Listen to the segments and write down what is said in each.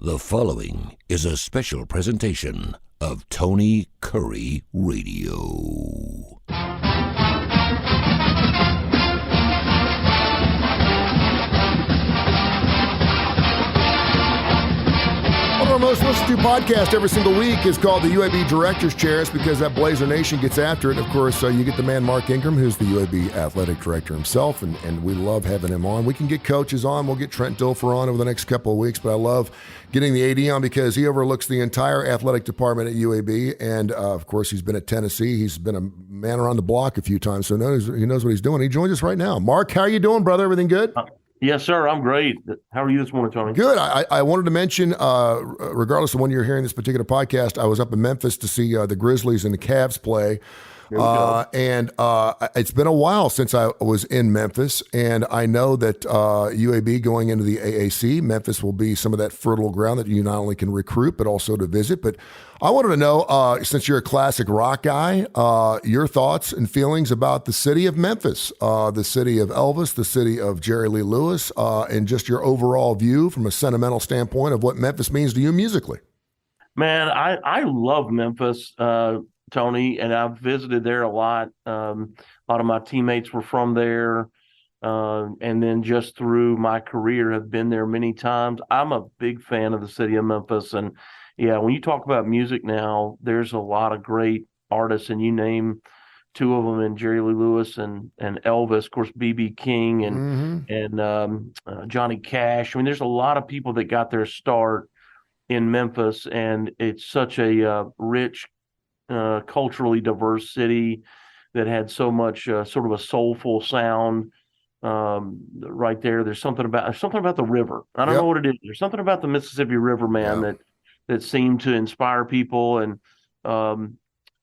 The following is a special presentation of Tony Kurre Radio. One of our most listened to podcasts every single week is called the UAB Director's Chair. It's because that Blazer Nation gets after it. And of course, you get the man Mark Ingram, who's the UAB Athletic Director himself, and we love having him on. We can get coaches on. We'll get Trent Dilfer on over the next couple of weeks, but I love getting the AD on because he overlooks the entire athletic department at UAB. And of course, he's been at Tennessee. He's been a man around the block a few times, so he knows what he's doing. He joins us right now. Mark, how are you doing, brother? Everything good? Yes, sir. I'm great. How are you this morning, Tony? Good. I wanted to mention, regardless of when you're hearing this particular podcast, I was up in Memphis to see the Grizzlies and the Cavs play. And it's been a while since I was in Memphis, and I know that UAB going into the AAC, Memphis will be some of that fertile ground that you not only can recruit, but also to visit. But I wanted to know, since you're a classic rock guy, your thoughts and feelings about the city of Memphis, the city of Elvis, the city of Jerry Lee Lewis, and just your overall view from a sentimental standpoint of what Memphis means to you musically. Man, I love Memphis, Tony, and I've visited there a lot. A lot of my teammates were from there, and then just through my career have been there many times. I'm a big fan of the city of Memphis, and yeah, when you talk about music now, there's a lot of great artists, and you name two of them, and Jerry Lee Lewis and Elvis, of course, B.B. King and Johnny Cash. I mean, there's a lot of people that got their start in Memphis, and it's such a rich, culturally diverse city that had so much sort of a soulful sound right there. There's something about the river. I don't know what it is. There's something about the Mississippi River, man, that seemed to inspire people, and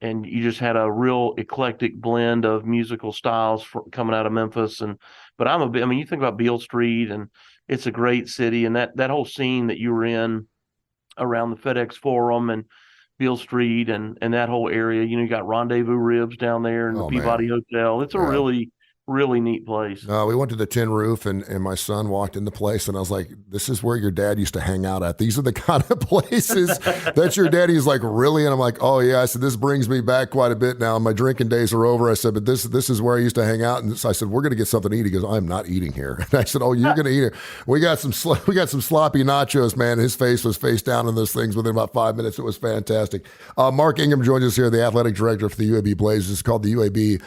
you just had a real eclectic blend of musical styles coming out of Memphis. But you think about Beale Street, and it's a great city, and that whole scene that you were in around the FedEx Forum and Beale Street and that whole area. You got Rendezvous Ribs down there and the Peabody Hotel. It's a really, really neat place. We went to the Tin Roof, and my son walked in the place, and I was like, this is where your dad used to hang out at. These are the kind of places that your daddy is like, really? And I'm like, oh, yeah. I said, this brings me back quite a bit now. My drinking days are over. I said, but this is where I used to hang out. And so I said, we're going to get something to eat. He goes, I'm not eating here. And I said, oh, you're going to eat it. We got some sloppy nachos, man. His face was face down in those things within about 5 minutes. It was fantastic. Mark Ingram joins us here, the athletic director for the UAB Blazers. It's called the UAB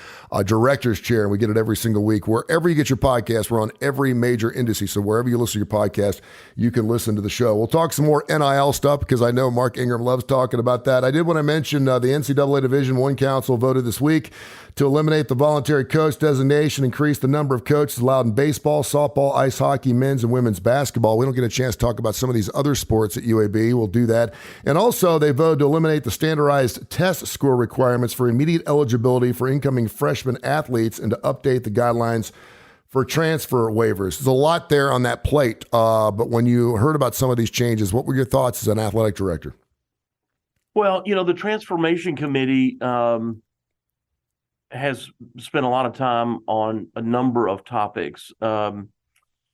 Director's Chair, and we get it every single week. Wherever you get your podcast, we're on every major indice. So wherever you listen to your podcast, you can listen to the show. We'll talk some more NIL stuff because I know Mark Ingram loves talking about that. I did want to mention the NCAA Division I Council voted this week to eliminate the voluntary coach designation, increase the number of coaches allowed in baseball, softball, ice hockey, men's and women's basketball. We don't get a chance to talk about some of these other sports at UAB. We'll do that. And also, they voted to eliminate the standardized test score requirements for immediate eligibility for incoming freshman athletes and to update the guidelines for transfer waivers. There's a lot there on that plate. But when you heard about some of these changes, what were your thoughts as an athletic director? Well, the Transformation Committee has spent a lot of time on a number of topics. I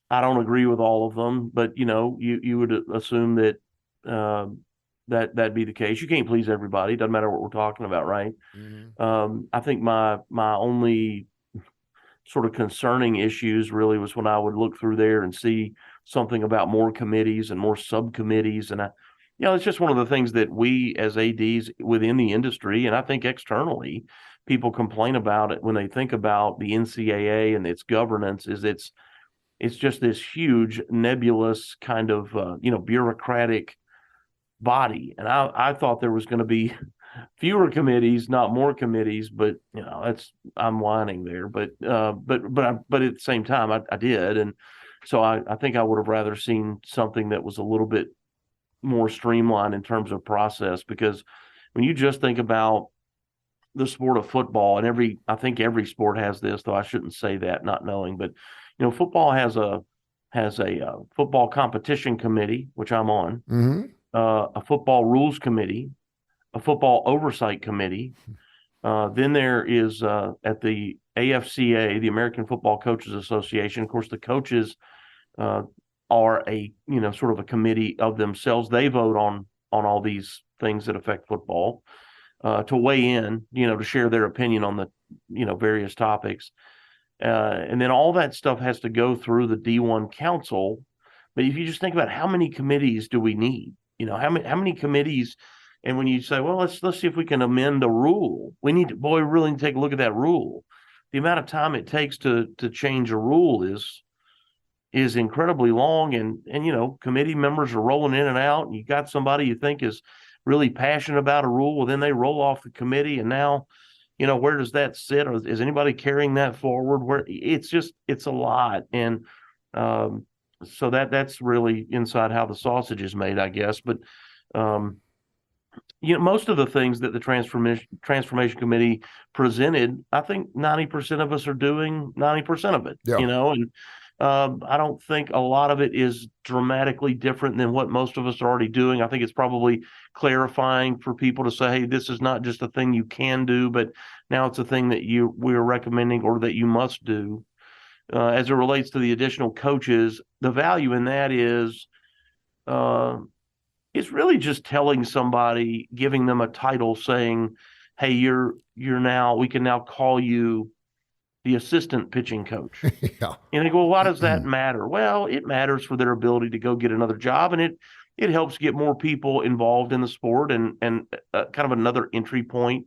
don't agree with all of them, but you would assume that that'd be the case. You can't please everybody. Doesn't matter what we're talking about, right? Mm-hmm. I think my only sort of concerning issues really was when I would look through there and see something about more committees and more subcommittees, and it's just one of the things that we as ADs within the industry, and I think externally, people complain about it when they think about the NCAA and its governance. Is it's just this huge nebulous kind of bureaucratic body, and I thought there was going to be fewer committees, not more committees. But I'm whining there. But at the same time, I did, and so I think I would have rather seen something that was a little bit more streamlined in terms of process, because when you just think about the sport of football, and I think every sport has this, though I shouldn't say that not knowing, but football has a football competition committee, which I'm on, a football rules committee, a football oversight committee. Then there is at the AFCA, the American Football Coaches Association, of course, the coaches are a, sort of a committee of themselves. They vote on all these things that affect football, to weigh in, to share their opinion on the, various topics. And then all that stuff has to go through the D1 council. But if you just think about how many committees do we need, how many committees, and when you say, well, let's see if we can amend the rule, we really need to take a look at that rule. The amount of time it takes to change a rule is incredibly long, and committee members are rolling in and out, and you got somebody you think is really passionate about a rule, well, then they roll off the committee, and now, where does that sit? Or is anybody carrying that forward? Where it's a lot, and so that's really inside how the sausage is made, I guess. But most of the things that the transformation committee presented, I think 90% of us are doing 90% of it. Yeah. And I don't think a lot of it is dramatically different than what most of us are already doing. I think it's probably clarifying for people to say, hey, this is not just a thing you can do, but now it's a thing that we're recommending or that you must do. As it relates to the additional coaches, the value in that is it's really just telling somebody, giving them a title saying, hey, we can now call you the assistant pitching coach. Yeah. And they go, well, why does that matter? Well, it matters for their ability to go get another job, and it helps get more people involved in the sport, and kind of another entry point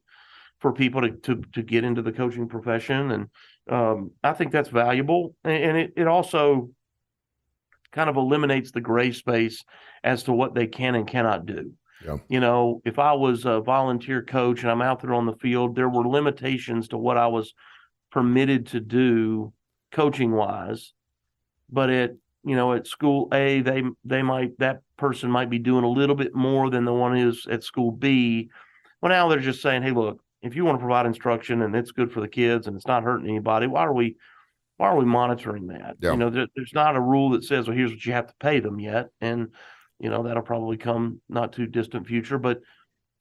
for people to get into the coaching profession. And I think that's valuable. And it also kind of eliminates the gray space as to what they can and cannot do. Yeah. If I was a volunteer coach and I'm out there on the field, there were limitations to what I was permitted to do coaching wise. But at school A, that person might be doing a little bit more than the one who's at school B. Well, now they're just saying, hey, look, if you want to provide instruction and it's good for the kids and it's not hurting anybody, why are we monitoring that? Yeah. There's not a rule that says, well, here's what you have to pay them yet. And, that'll probably come not too distant future, but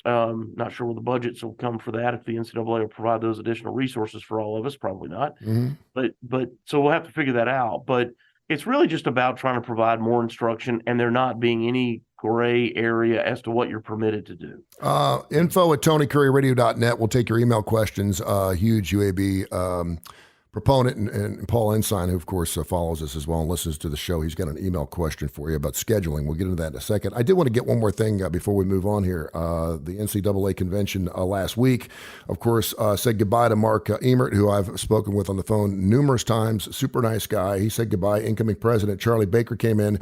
not sure where the budgets will come for that. If the NCAA will provide those additional resources for all of us, probably not. Mm-hmm. But so we'll have to figure that out. But it's really just about trying to provide more instruction, and there not being any gray area as to what you're permitted to do. info@TonyCurryRadio.net. We'll take your email questions. Huge UAB proponent and Paul Ensign, who of course follows us as well and listens to the show. He's got an email question for you about scheduling. We'll get into that in a second. I did want to get one more thing before we move on here. The NCAA convention last week, of course, said goodbye to Mark Ingram, who I've spoken with on the phone numerous times. Super nice guy. He said goodbye. Incoming president Charlie Baker came in.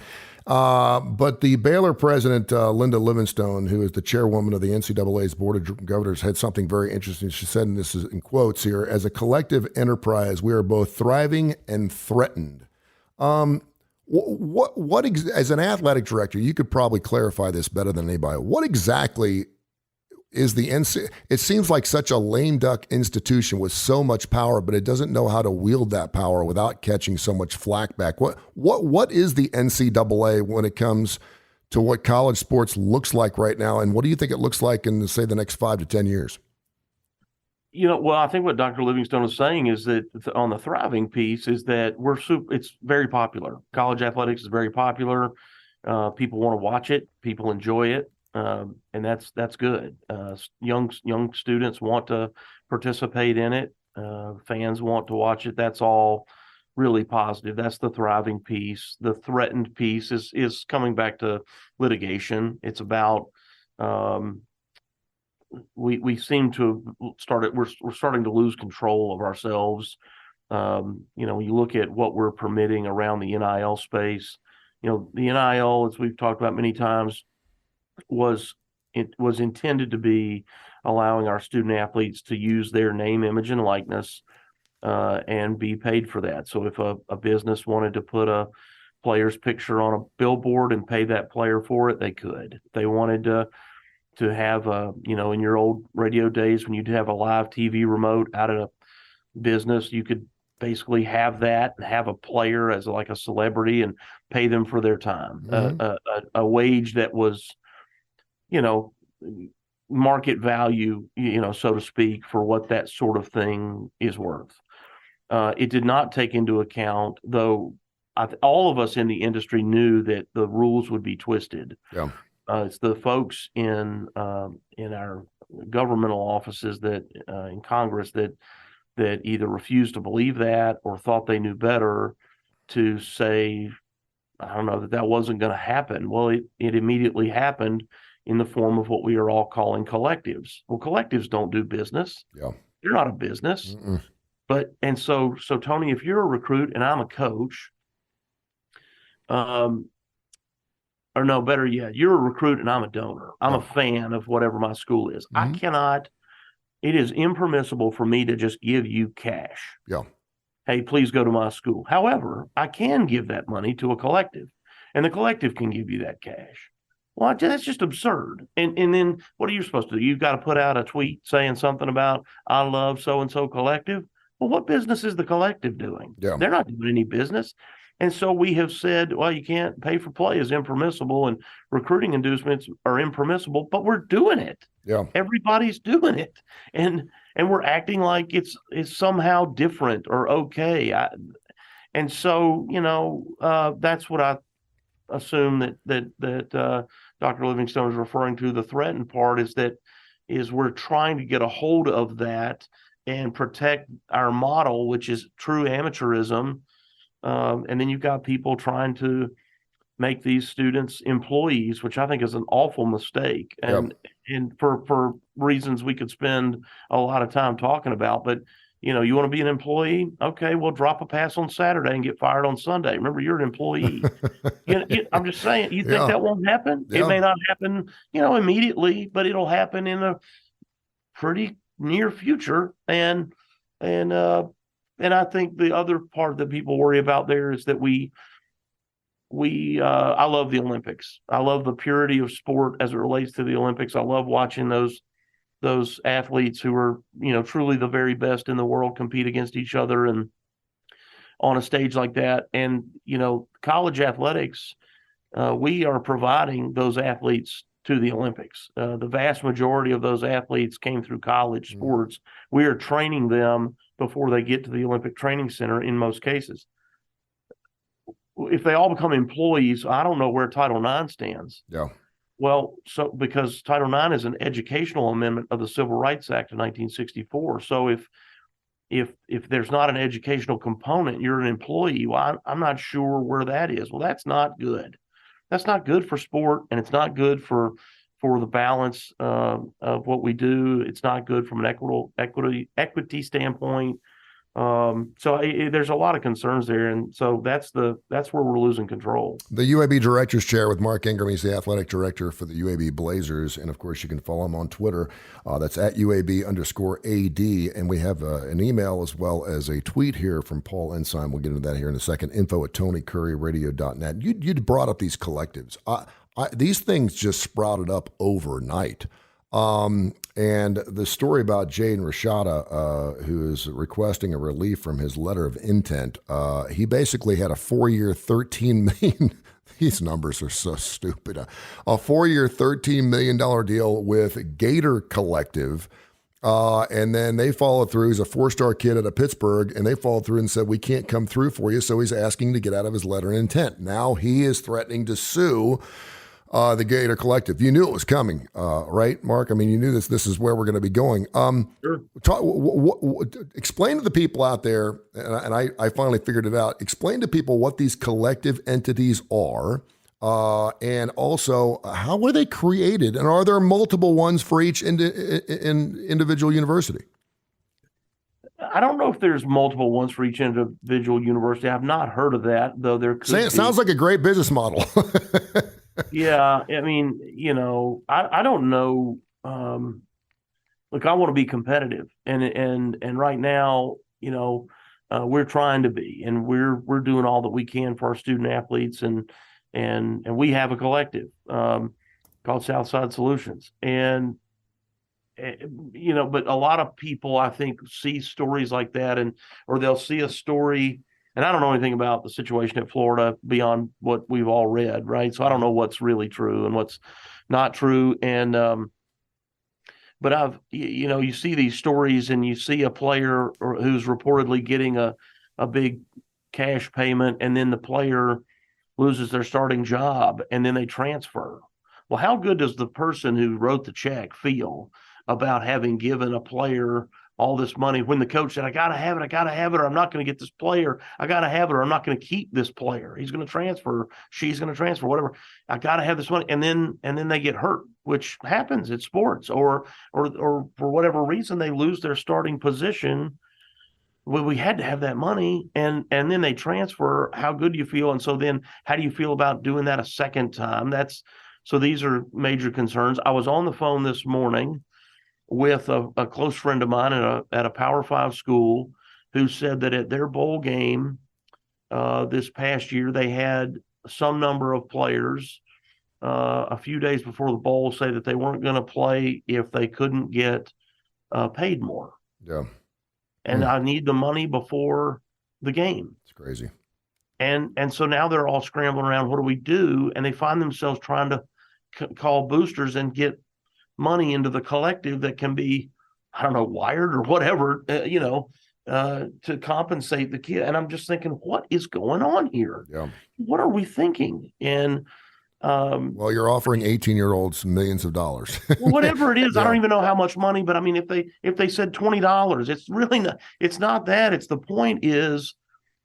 But the Baylor president, Linda Livingstone, who is the chairwoman of the NCAA's Board of Governors, had something very interesting. She said, and this is in quotes here, as a collective enterprise, we are both thriving and threatened. What as an athletic director, you could probably clarify this better than anybody. What exactly is the NCAA? It seems like such a lame duck institution with so much power, but it doesn't know how to wield that power without catching so much flack back. What is the NCAA when it comes to what college sports looks like right now, and what do you think it looks like in, say, the next 5 to 10 years? Well, I think what Dr. Livingstone is saying is that on the thriving piece is that it's very popular. College athletics is very popular. People want to watch it. People enjoy it. And that's good. Young students want to participate in it. Fans want to watch it. That's all really positive. That's the thriving piece. The threatened piece is coming back to litigation. It's about we seem to have started. We're starting to lose control of ourselves. When you look at what we're permitting around the NIL space, the NIL, as we've talked about many times, was intended to be allowing our student athletes to use their name, image, and likeness and be paid for that. So if a business wanted to put a player's picture on a billboard and pay that player for it, they could. If they wanted to have in your old radio days when you'd have a live TV remote out of a business, you could basically have that and have a player as like a celebrity and pay them for their time. Mm-hmm. A wage that was market value, so to speak, for what that sort of thing is worth. It did not take into account, though all of us in the industry knew that the rules would be twisted. Yeah. It's the folks in our governmental offices that in Congress that either refused to believe that or thought they knew better to say, I don't know, that wasn't going to happen. Well, it immediately happened in the form of what we are all calling collectives. Well, collectives don't do business. Yeah. They're not a business. Mm-mm. So Tony, if you're a recruit and I'm a coach, or no, better yet, you're a recruit and I'm a donor. I'm a fan of whatever my school is. Mm-hmm. It is impermissible for me to just give you cash. Yeah. Hey, please go to my school. However, I can give that money to a collective, and the collective can give you that cash. Well, that's just absurd. And then what are you supposed to do? You've got to put out a tweet saying something about, I love so-and-so collective. Well, what business is the collective doing? Yeah. They're not doing any business. And so we have said, well, you can't pay for play is impermissible and recruiting inducements are impermissible, but we're doing it. Yeah. Everybody's doing it. And we're acting like it's somehow different or okay. And so, that's what I assume that Dr. Livingstone is referring to. The threatened part is we're trying to get a hold of that and protect our model, which is true amateurism. And then you've got people trying to make these students employees, which I think is an awful mistake. And for reasons we could spend a lot of time talking about. But, you want to be an employee? Okay, well, drop a pass on Saturday and get fired on Sunday. Remember, you're an employee. I'm just saying, you think that won't happen? Yeah. It may not happen, immediately, but it'll happen in a pretty near future. And I think the other part that people worry about there is that I love the Olympics. I love the purity of sport as it relates to the Olympics. I love watching those athletes who are, truly the very best in the world compete against each other and on a stage like that. And, college athletics, we are providing those athletes to the Olympics. The vast majority of those athletes came through college sports. We are training them before they get to the Olympic Training Center in most cases. If they all become employees, I don't know where Title IX stands. Yeah. Well, so because Title IX is an educational amendment of the Civil Rights Act of 1964. So if there's not an educational component, you're an employee. Well, I'm not sure where that is. Well, that's not good. That's not good for sport, and it's not good for the balance of what we do. It's not good from an equity standpoint. There's a lot of concerns there, and so that's where we're losing control. The UAB Director's Chair with Mark Ingram. He's the athletic director for the UAB Blazers, and of course you can follow him on Twitter. That's at UAB_AD, and we have an email as well as a tweet here from Paul Ensign. We'll get into that here in a second. info@TonyCurryRadio.net. You'd brought up these collectives. These things just sprouted up overnight. And the story about Jaden Rashada, who is requesting a relief from his letter of intent, he basically had a 4-year, $13 million. These numbers are so stupid. A 4-year, $13 million deal with Gator Collective. And then they followed through. He's a 4-star kid out of Pittsburgh, and they followed through and said, we can't come through for you. So he's asking to get out of his letter of intent. Now he is threatening to sue the Gator Collective. You knew it was coming, right, Mark? I mean, you knew this is where we're going to be going. Sure. Explain to the people out there, and I finally figured it out, explain to people what these collective entities are, and also how were they created, and are there multiple ones for each individual university? I don't know if there's multiple ones for each individual university. I've not heard of that, though there could be. It sounds like a great business model. Yeah, I mean, I don't know. Look, I want to be competitive, and right now, we're trying to be, and we're doing all that we can for our student athletes, and we have a collective called Southside Solutions, and but a lot of people, I think, see stories like that, or they'll see a story. And I don't know anything about the situation at Florida beyond what we've all read, right? So I don't know what's really true and what's not true. And but you see these stories, and you see a player who's reportedly getting a big cash payment, and then the player loses their starting job and then they transfer. Well, how good does the person who wrote the check feel about having given a player all this money when the coach said, I got to have it, or I'm not going to get this player. I got to have it, or I'm not going to keep this player. He's going to transfer. She's going to transfer, whatever. I got to have this money. And then they get hurt, which happens at sports, or for whatever reason, they lose their starting position. Well, we had to have that money, and then they transfer. How good do you feel? And so then how do you feel about doing that a second time? So these are major concerns. I was on the phone this morning with a close friend of mine at a Power 5 school who said that at their bowl game this past year, they had some number of players a few days before the bowl say that they weren't going to play if they couldn't get paid more. Yeah. And I need the money before the game. It's crazy. And so now they're all scrambling around. What do we do? And they find themselves trying to call boosters and get money into the collective that can be, I don't know, wired or whatever, to compensate the kid. And I'm just thinking, what is going on here? Yeah. What are we thinking? And well, you're offering 18-year-olds millions of dollars. Whatever it is, Yeah. I don't even know how much money, but I mean, if they said $20, it's really not. It's not that. It's the point is,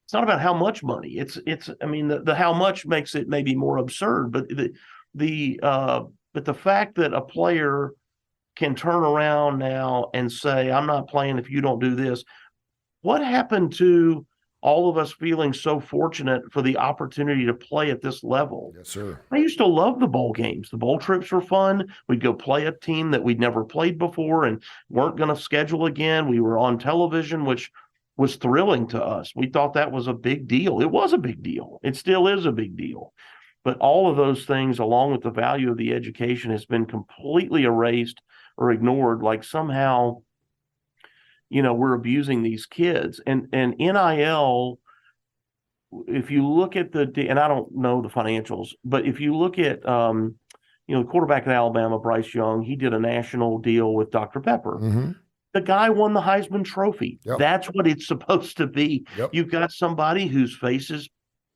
it's not about how much money. It's. I mean, the how much makes it maybe more absurd, but the fact that a player can turn around now and say, "I'm not playing if you don't do this." What happened to all of us feeling so fortunate for the opportunity to play at this level? Yes, sir. I used to love the bowl games. The bowl trips were fun. We'd go play a team that we'd never played before and weren't going to schedule again. We were on television, which was thrilling to us. We thought that was a big deal. It was a big deal. It still is a big deal. But all of those things, along with the value of the education, has been completely erased or ignored, like somehow we're abusing these kids. And NIL, if you look at and I don't know the financials, but if you look at, the quarterback at Alabama, Bryce Young, he did a national deal with Dr. Pepper. Mm-hmm. The guy won the Heisman Trophy. Yep. That's what it's supposed to be. Yep. You've got somebody whose face is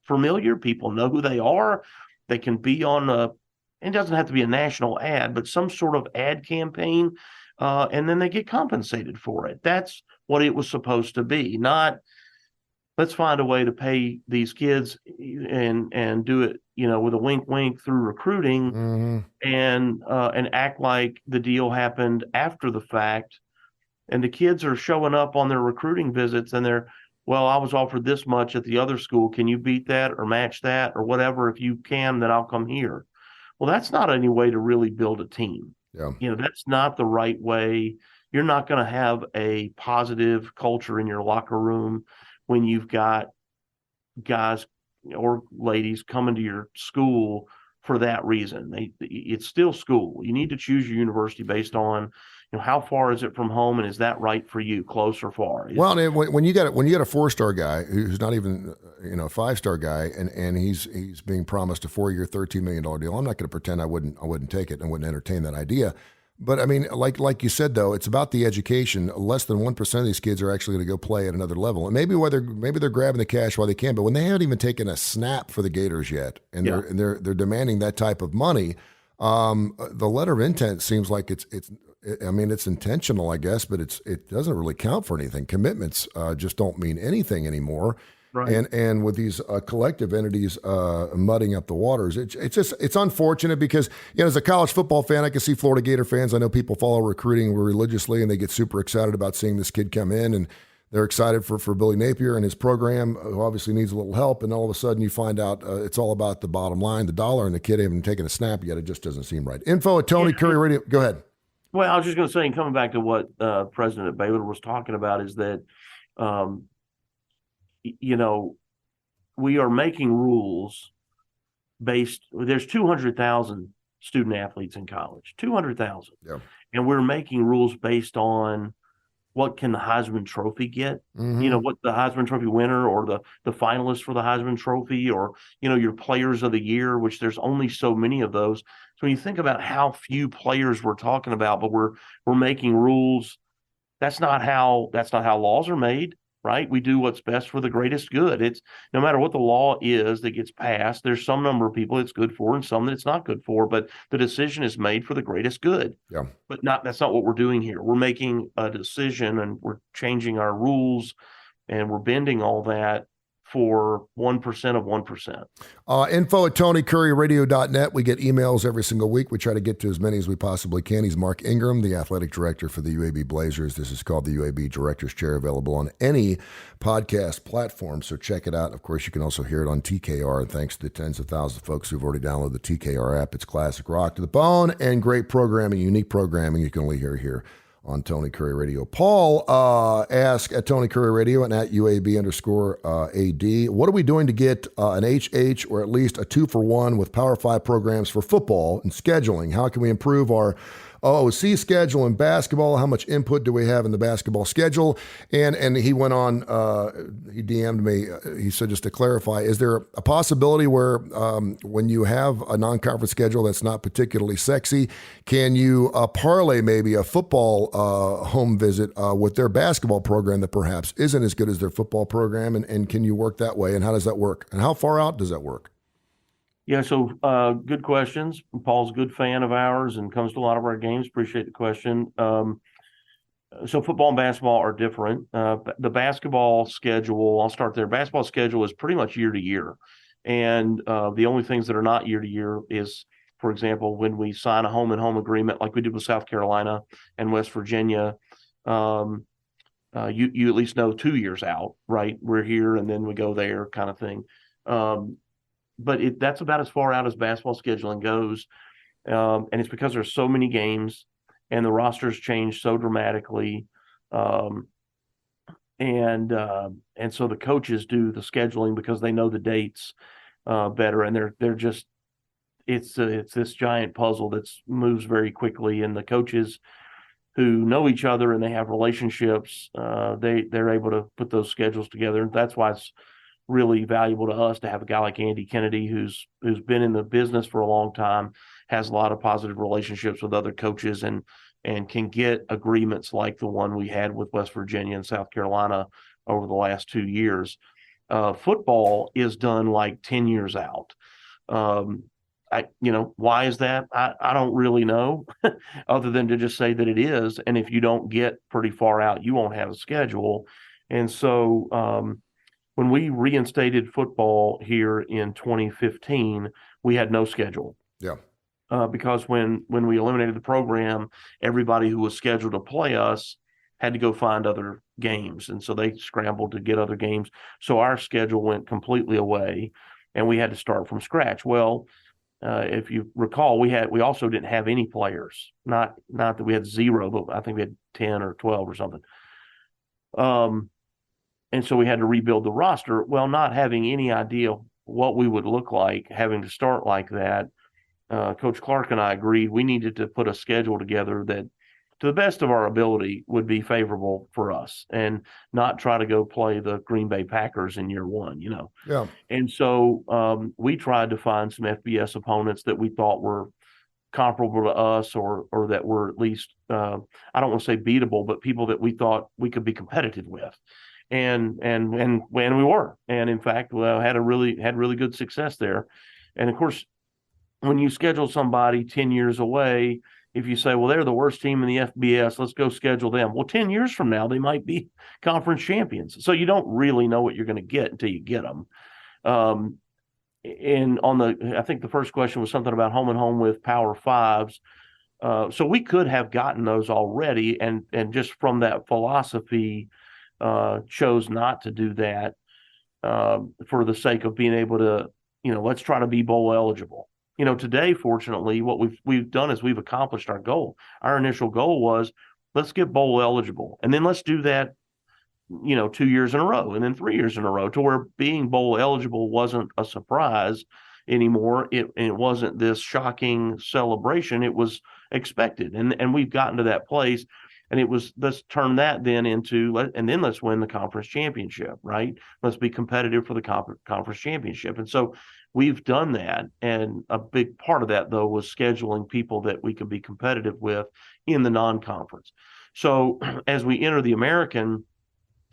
familiar. People know who they are. They can be on it doesn't have to be a national ad, but some sort of ad campaign. And then they get compensated for it. That's what it was supposed to be. Not, let's find a way to pay these kids and do it, with a wink through recruiting, Mm-hmm. and act like the deal happened after the fact. And the kids are showing up on their recruiting visits and I was offered this much at the other school. Can you beat that or match that or whatever? If you can, then I'll come here. Well, that's not any way to really build a team. Yeah. That's not the right way. You're not going to have a positive culture in your locker room when you've got guys or ladies coming to your school for that reason. It's still school. You need to choose your university based on, how far is it from home, and is that right for you, close or far? Well, and when you got a 4-star guy who's not even a 5-star guy, and he's being promised a 4-year, $13 million deal, I'm not going to pretend I wouldn't take it and wouldn't entertain that idea. But I mean, like you said, though, it's about the education. Less than 1% of these kids are actually going to go play at another level, and maybe they're grabbing the cash while they can. But when they haven't even taken a snap for the Gators yet, and they're demanding that type of money, the letter of intent seems like it's intentional, I guess, but it doesn't really count for anything. Commitments just don't mean anything anymore. Right. And with these collective entities mudding up the waters, it's unfortunate because, as a college football fan, I can see Florida Gator fans. I know people follow recruiting religiously, and they get super excited about seeing this kid come in, and they're excited for Billy Napier and his program, who obviously needs a little help. And all of a sudden you find out it's all about the bottom line, the dollar, and the kid hasn't taken a snap yet. It just doesn't seem right. Info at Tony Curry Radio. Go ahead. Well, I was just going to say, and coming back to what President Baylor was talking about, is that, we are making rules based. There's 200,000 student athletes in college, 200,000. Yeah. And we're making rules based on what can the Heisman Trophy get, Mm-hmm. What the Heisman Trophy winner or the finalist for the Heisman Trophy, or, your players of the year, which there's only so many of those. So when you think about how few players we're talking about, but we're making rules, that's not how laws are made. right? We do what's best for the greatest good. It's no matter what the law is that gets passed, there's some number of people it's good for and some that it's not good for, but the decision is made for the greatest good. Yeah. But that's not what we're doing here. We're making a decision and we're changing our rules and we're bending all that for 1% of 1%. Info at TonyCurryRadio.net. We get emails every single week. We try to get to as many as we possibly can. He's Mark Ingram, the athletic director for the UAB Blazers. This is called the UAB Director's Chair, available on any podcast platform, so check it out. Of course, you can also hear it on TKR, and thanks to the tens of thousands of folks who've already downloaded the TKR app. It's classic rock to the bone and great programming, unique programming you can only hear here on Tony Curry Radio. Paul asked at Tony Curry Radio and at UAB_AD, what are we doing to get an HH or at least a 2-for-1 with Power 5 programs for football and scheduling? How can we improve our OOC schedule in basketball? How much input do we have in the basketball schedule? And he went on, he DM'd me, he said, just to clarify, is there a possibility where when you have a non-conference schedule that's not particularly sexy, can you parlay maybe a football home visit with their basketball program that perhaps isn't as good as their football program? And can you work that way? And how does that work? And how far out does that work? Yeah, so good questions. Paul's a good fan of ours and comes to a lot of our games. Appreciate the question. So football and basketball are different. The basketball schedule, I'll start there. Basketball schedule is pretty much year to year. And the only things that are not year to year is, for example, when we sign a home and home agreement like we did with South Carolina and West Virginia, you at least know 2 years out, right? We're here and then we go there kind of thing. But that's about as far out as basketball scheduling goes. And it's because there's so many games and the rosters change so dramatically. And so the coaches do the scheduling because they know the dates better. And they're just, it's this giant puzzle that moves very quickly. And the coaches who know each other and they have relationships, they're able to put those schedules together. And that's why it's really valuable to us to have a guy like Andy Kennedy who's been in the business for a long time, has a lot of positive relationships with other coaches and can get agreements like the one we had with West Virginia and South Carolina over the last 2 years. Football is done like 10 years out. Why is that? I don't really know other than to just say that it is. And if you don't get pretty far out, you won't have a schedule. And so, when we reinstated football here in 2015, we had no schedule. Yeah. Because when we eliminated the program, everybody who was scheduled to play us had to go find other games. And so they scrambled to get other games. So our schedule went completely away and we had to start from scratch. Well, if you recall, we also didn't have any players. Not that we had 0, but I think we had 10 or 12 or something. And so we had to rebuild the roster. Well, not having any idea what we would look like, having to start like that, Coach Clark and I agreed we needed to put a schedule together that, to the best of our ability, would be favorable for us and not try to go play the Green Bay Packers in year one, Yeah. And so we tried to find some FBS opponents that we thought were comparable to us or that were at least, I don't want to say beatable, but people that we thought we could be competitive with. And when we were, and in fact, had really good success there. And of course, when you schedule somebody 10 years away, if you say, well, they're the worst team in the FBS, let's go schedule them. Well, 10 years from now, they might be conference champions. So you don't really know what you're going to get until you get them. And I think the first question was something about home and home with Power Fives. So we could have gotten those already, and just from that philosophy, chose not to do that for the sake of being able to, let's try to be bowl eligible. Today, fortunately, what we've done is we've accomplished our goal. Our initial goal was, let's get bowl eligible, and then let's do that, 2 years in a row, and then 3 years in a row, to where being bowl eligible wasn't a surprise anymore. It wasn't this shocking celebration. It was expected, and we've gotten to that place. And it was, let's turn that then into, and then let's win the conference championship, right? Let's be competitive for the conference championship. And so we've done that. And a big part of that, though, was scheduling people that we could be competitive with in the non-conference. So as we enter the American,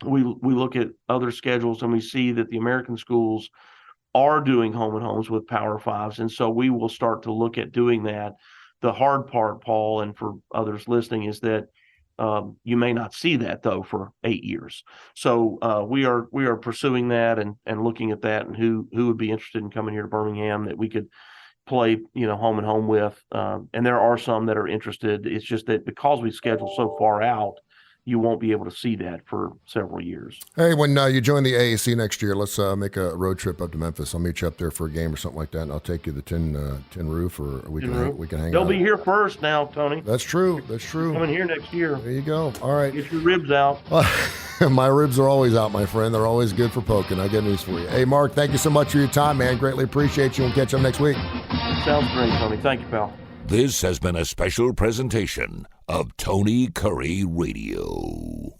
we look at other schedules and we see that the American schools are doing home and homes with Power Fives, and so we will start to look at doing that. The hard part, Paul, and for others listening, is that you may not see that though for 8 years. So we are pursuing that and looking at that, and who would be interested in coming here to Birmingham that we could play, home and home with. And there are some that are interested. It's just that because we schedule so far out, you won't be able to see that for several years. Hey, when you join the AAC next year, let's make a road trip up to Memphis. I'll meet you up there for a game or something like that, and I'll take you to the tin roof, or we can hang They'll out. be here first now, Tony. That's true. Coming here next year. There you go. All right. Get your ribs out. My ribs are always out, my friend. They're always good for poking. I got news for you. Hey, Mark, thank you so much for your time, man. Greatly appreciate you. We'll catch up next week. Sounds great, Tony. Thank you, pal. This has been a special presentation of Tony Kurre Radio.